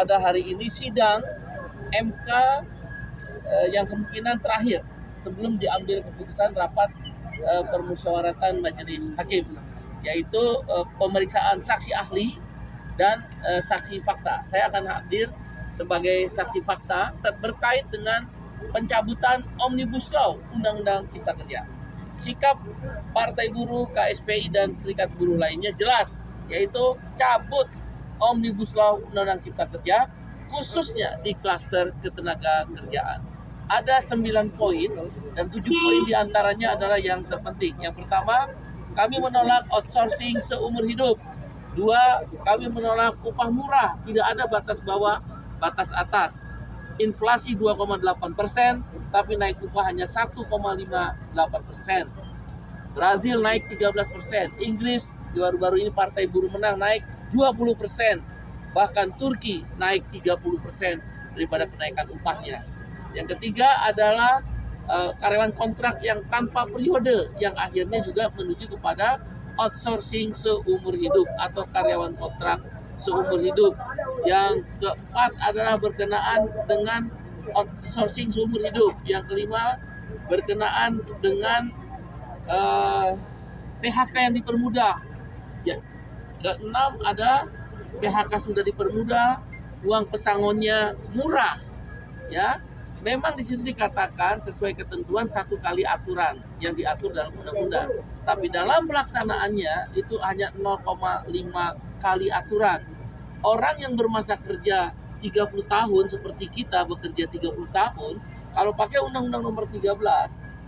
Pada hari ini sidang MK yang kemungkinan terakhir sebelum diambil keputusan rapat permusyawaratan majelis hakim, yaitu pemeriksaan saksi ahli dan saksi fakta. Saya akan hadir sebagai saksi fakta terkait dengan pencabutan Omnibus Law Undang-Undang Cipta Kerja. Sikap Partai Buruh, KSPI, dan Serikat Buruh lainnya jelas, yaitu cabut Omnibus Law Undang-Undang Cipta Kerja, khususnya di klaster ketenaga kerjaan. Ada 9 poin dan 7 poin diantaranya adalah yang terpenting. Yang pertama, kami menolak outsourcing seumur hidup. 2, kami menolak upah murah, tidak ada batas bawah, batas atas. Inflasi 2,8%, tapi naik upah hanya 1,58%. Brazil naik 13%, Inggris baru-baru ini Partai Buruh menang naik 20%, bahkan Turki naik 30% daripada kenaikan upahnya. Yang ketiga adalah karyawan kontrak yang tanpa periode, yang akhirnya juga menuju kepada outsourcing seumur hidup atau karyawan kontrak seumur hidup. Yang keempat adalah berkenaan dengan outsourcing seumur hidup. Yang kelima berkenaan dengan PHK yang dipermudah. Ya. Keenam ada PHK sudah dipermudah, uang pesangonnya murah. Ya, memang di sini dikatakan sesuai ketentuan 1 kali aturan yang diatur dalam undang-undang. Tapi dalam pelaksanaannya itu hanya 0,5 kali aturan. Orang yang bermasa kerja 30 tahun seperti kita bekerja 30 tahun, kalau pakai Undang-Undang Nomor 13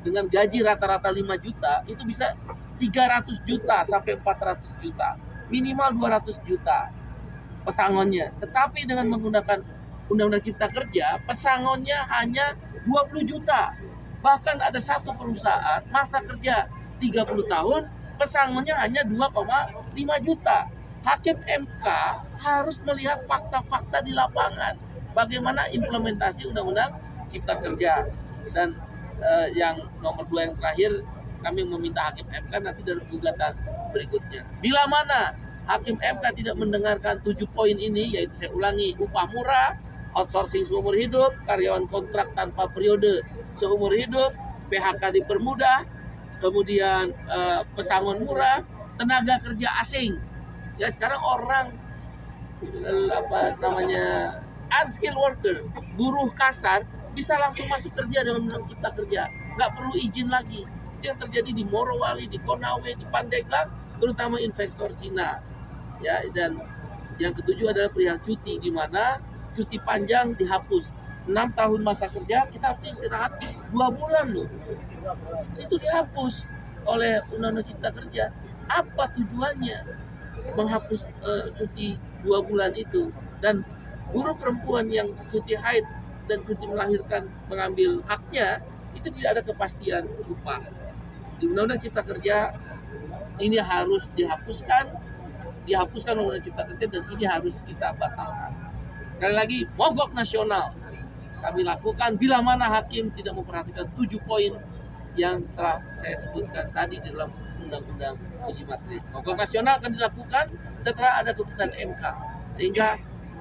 dengan gaji rata-rata 5 juta, itu bisa 300 juta sampai 400 juta. Minimal 200 juta pesangonnya. Tetapi dengan menggunakan Undang-Undang Cipta Kerja, pesangonnya hanya 20 juta. Bahkan ada satu perusahaan masa kerja 30 tahun, pesangonnya hanya 2,5 juta. Hakim MK harus melihat fakta-fakta di lapangan. Bagaimana implementasi Undang-Undang Cipta Kerja. Dan yang nomor 2 yang terakhir, kami meminta Hakim MK nanti dalam gugatan berikutnya. Bila mana Hakim MK tidak mendengarkan 7 poin ini, yaitu saya ulangi, upah murah, outsourcing seumur hidup, karyawan kontrak tanpa periode seumur hidup, PHK dipermudah, kemudian pesangon murah, tenaga kerja asing. Ya sekarang orang unskilled workers, buruh kasar bisa langsung masuk kerja dengan Undang Cipta Kerja, nggak perlu izin lagi. Itu yang terjadi di Morowali, di Konawe, di Pandeglang, terutama investor Cina. Ya, dan yang ketujuh adalah perihal cuti, di mana cuti panjang dihapus. 6 tahun masa kerja kita harus istirahat 2 bulan loh. Itu dihapus oleh Undang-Undang Cipta Kerja. Apa tujuannya menghapus cuti 2 bulan itu? Dan buruh perempuan yang cuti haid dan cuti melahirkan mengambil haknya, itu tidak ada kepastian upah. Di Undang-Undang Cipta Kerja ini harus dihapuskan Undang-Undang Cipta Kerja, dan ini harus kita batalkan. Sekali lagi, mogok nasional kami lakukan bila mana hakim tidak memperhatikan 7 poin yang telah saya sebutkan tadi di dalam Undang-Undang Uji Materi. Mogok nasional akan dilakukan setelah ada keputusan MK, sehingga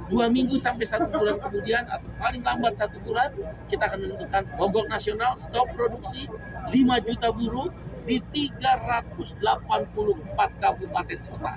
2 minggu sampai 1 bulan kemudian, atau paling lambat 1 bulan, kita akan menentukan mogok nasional, stop produksi 5 juta buruh di 384 kabupaten kota.